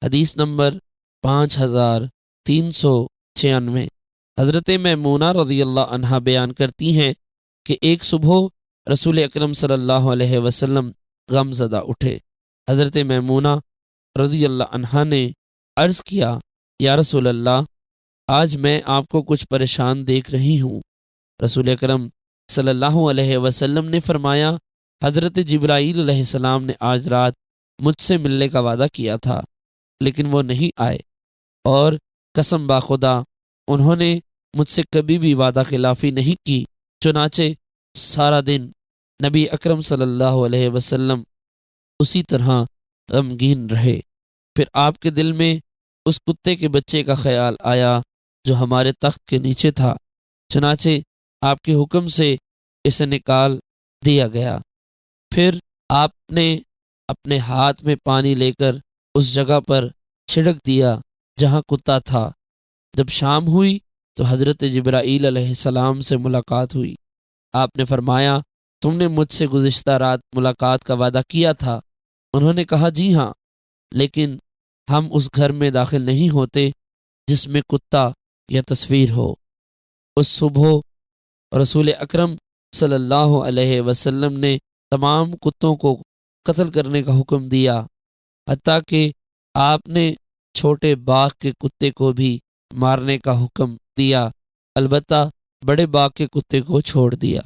حدیث نمبر 5396۔ حضرت میمونہ رضی اللہ عنہا بیان کرتی ہیں کہ ایک صبح رسول اکرم صلی اللہ علیہ وسلم غم زدہ اٹھے۔ حضرت میمونہ رضی اللہ عنہا نے عرض کیا، یا رسول اللہ، آج میں آپ کو کچھ پریشان دیکھ رہی ہوں۔ رسول اکرم صلی اللہ علیہ وسلم نے فرمایا، حضرت جبرائیل علیہ السلام نے آج رات مجھ سے ملنے کا وعدہ کیا تھا لیکن وہ نہیں آئے، اور قسم باخدا انہوں نے مجھ سے کبھی بھی وعدہ خلافی نہیں کی۔ چنانچہ سارا دن نبی اکرم صلی اللہ علیہ وسلم اسی طرح غمگین رہے۔ پھر آپ کے دل میں اس کتے کے بچے کا خیال آیا جو ہمارے تخت کے نیچے تھا، چنانچہ آپ کے حکم سے اسے نکال دیا گیا۔ پھر آپ نے اپنے ہاتھ میں پانی لے کر اس جگہ پر چھڑک دیا جہاں کتا تھا۔ جب شام ہوئی تو حضرت جبرائیل علیہ السلام سے ملاقات ہوئی۔ آپ نے فرمایا، تم نے مجھ سے گزشتہ رات ملاقات کا وعدہ کیا تھا؟ انہوں نے کہا، جی ہاں، لیکن ہم اس گھر میں داخل نہیں ہوتے جس میں کتا یا تصویر ہو۔ اس صبح رسول اکرم صلی اللہ علیہ وسلم نے تمام کتوں کو قتل کرنے کا حکم دیا، حتیٰ کہ آپ نے چھوٹے باغ کے کتے کو بھی مارنے کا حکم دیا، البتہ بڑے باغ کے کتے کو چھوڑ دیا۔